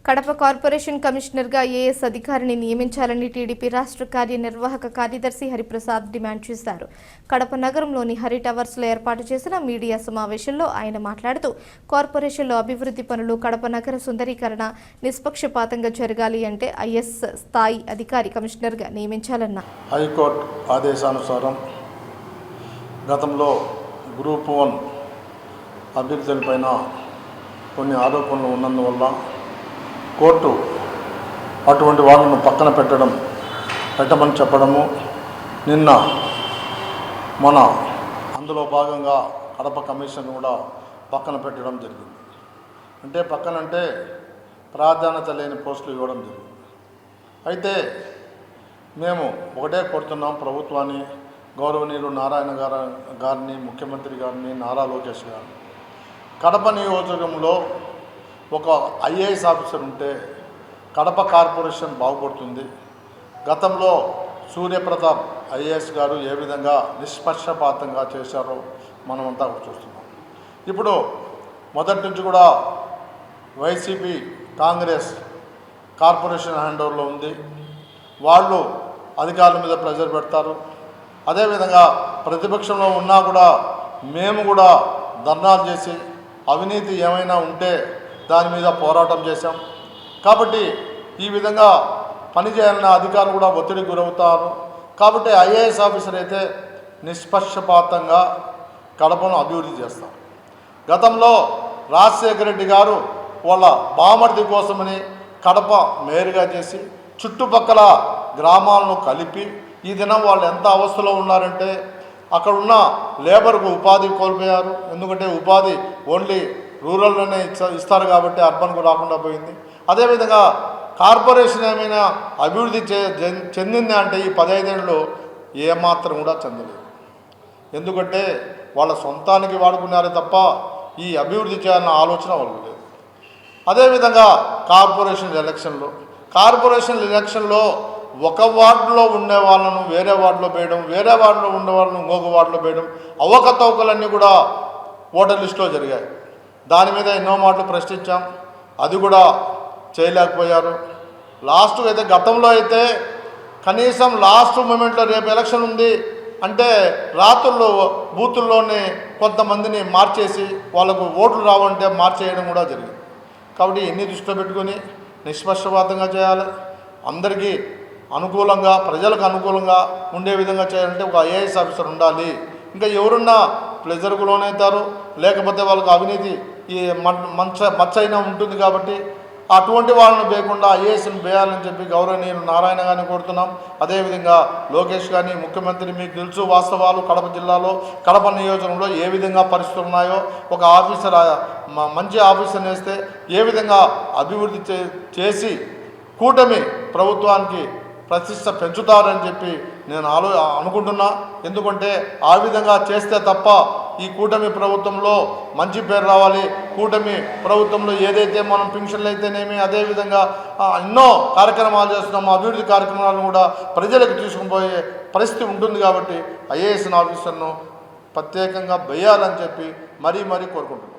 Kadapa corporation కమిషనర్గా as అధికారిని నియమించాలని టీడీపీ రాష్ట్ర కార్యనిర్వాహక కార్యదర్శి హరిప్రసాద్ డిమాండ్ చేశారు. కడప నగరంలోని హరి టవర్స్లో ఏర్పాటు చేసిన మీడియా సమావేశంలో ఆయన మాట్లాడుతూ కార్పొరేషన్లో అభివృద్ధి పనులు, కడప నగర సుందరీకరణ నిష్పక్షపాతంగా జరగాలి అంటే ఐఎస్ స్థాయి అధికారి కమిషనర్గా నియమించాలన్నారు. హైకోర్టు ఆదేశానుసారం గతంలో గ్రూప్ 1 అభ్యర్థులపైన కొన్ని ఆరోపణలు ఉన్నందువల్ల కోర్టు అటువంటి వాళ్ళను పక్కన పెట్టమని చెప్పడము, నిన్న అందులో భాగంగా కడప కమిషన్ కూడా పక్కన పెట్టడం జరిగింది. అంటే పక్కనంటే ప్రాధాన్యత లేని పోస్టులు ఇవ్వడం జరిగింది. అయితే మేము ఒకటే కోరుతున్నాం ప్రభుత్వాన్ని, గౌరవనీయులు నారాయణ గారిని, ముఖ్యమంత్రి గారిని, నారా లోకేష్ గారిని, కడప నియోజకంలో ఒక ఐఏఎస్ ఆఫీసర్ ఉంటే కడప కార్పొరేషన్ బాగుపడుతుంది. గతంలో సూర్యప్రతాప్ ఐఏఎస్ గారు ఏ విధంగా నిష్పక్షపాతంగా చేశారో మనమంతా చూస్తున్నాం. ఇప్పుడు మొదటి నుంచి కూడా వైసీపీ, కాంగ్రెస్ కార్పొరేషన్ హ్యాండ్ ఓవర్లో ఉంది. వాళ్ళు అధికారుల మీద ప్రెజర్ పెడతారు. అదేవిధంగా ప్రతిపక్షంలో ఉన్నా కూడా మేము కూడా ధర్నాలు చేసి అవినీతి ఏమైనా ఉంటే దాని మీద పోరాటం చేశాం. కాబట్టి ఈ విధంగా పనిచేయాలన్న అధికారులు కూడా ఒత్తిడికి గురవుతారు. కాబట్టి ఐఏఎస్ ఆఫీసర్ అయితే నిష్పక్షపాతంగా కడపను అభివృద్ధి చేస్తారు. గతంలో రాజశేఖర రెడ్డి గారు వాళ్ళ బామర్ది కోసమని కడప మేయర్గా చేసి చుట్టుపక్కల గ్రామాలను కలిపి ఈ దినం వాళ్ళు ఎంత అవస్థలో ఉన్నారంటే అక్కడున్న లేబర్కు ఉపాధి కోల్పోయారు. ఎందుకంటే ఉపాధి ఓన్లీ రూరల్లోనే ఇస్తారు కాబట్టి అర్బన్కు రాకుండా పోయింది. అదేవిధంగా కార్పొరేషన్ ఏమైనా అభివృద్ధి చెందింది అంటే ఈ 15 ఏళ్ళలో ఏమాత్రం కూడా చెందలేదు. ఎందుకంటే వాళ్ళ సొంతానికి వాడుకున్నారే తప్ప ఈ అభివృద్ధి చేయాలన్న ఆలోచన వాళ్ళకు లేదు. అదేవిధంగా కార్పొరేషన్ ఎలక్షన్లో ఒక వార్డులో ఉండే వాళ్ళను వేరే వార్డులో వేయడం, వేరే వార్డులో ఉండే వాళ్ళను ఇంకొక వార్డులో వేయడం, అవకతవకలన్నీ కూడా ఓటర్ లిస్టులో జరిగాయి. దాని మీద ఎన్నో మాటలు ప్రశ్నించాం, అది కూడా చేయలేకపోయారు. లాస్ట్ అయితే గతంలో అయితే కనీసం లాస్ట్ మూమెంట్లో రేపు ఎలక్షన్ ఉంది అంటే రాత్రుల్లో బూతుల్లోనే కొంతమందిని మార్చేసి వాళ్ళకు ఓట్లు రావంటే మార్చేయడం కూడా జరిగింది. కాబట్టి ఎన్ని దృష్టిలో పెట్టుకొని నిష్పక్షపాతంగా చేయాలి, అందరికీ అనుకూలంగా, ప్రజలకు అనుకూలంగా ఉండే విధంగా చేయాలంటే ఒక ఐఏఎస్ ఆఫీసర్ ఉండాలి. ఇంకా ఎవరున్నా ప్లెజర్కు లోనవుతారు, లేకపోతే వాళ్ళకు అవినీతి ఈ మచ్చ అయినా ఉంటుంది. కాబట్టి అటువంటి వాళ్ళను వేయకుండా ఐఏఎస్ని వేయాలని చెప్పి గౌరవనీయులు నారాయణ గారిని కోరుతున్నాం. అదేవిధంగా లోకేష్ గారిని, ముఖ్యమంత్రి, మీకు తెలుసు వాస్తవాలు కడప జిల్లాలో, కడప నియోజకంలో ఏ విధంగా పరిస్థితులు ఉన్నాయో, ఒక ఆఫీసర్ మంచి ఆఫీసర్ని వేస్తే ఏ విధంగా అభివృద్ధి చేసి కూటమి ప్రభుత్వానికి ప్రతిష్ట పెంచుతారని చెప్పి నేను అనుకుంటున్నా. ఎందుకంటే ఆ విధంగా చేస్తే తప్ప ఈ కూటమి ప్రభుత్వంలో మంచి పేరు రావాలి. కూటమి ప్రభుత్వంలో ఏదైతే మనం పెన్షన్లు అయితేనేమి, అదేవిధంగా ఎన్నో కార్యక్రమాలు చేస్తున్నాము, అభివృద్ధి కార్యక్రమాలను కూడా ప్రజలకు తీసుకుని పోయే పరిస్థితి ఉంటుంది. కాబట్టి ఐఏఎస్ ఆఫీసర్ను ప్రత్యేకంగా వేయాలని చెప్పి మరీ కోరుకుంటున్నాను.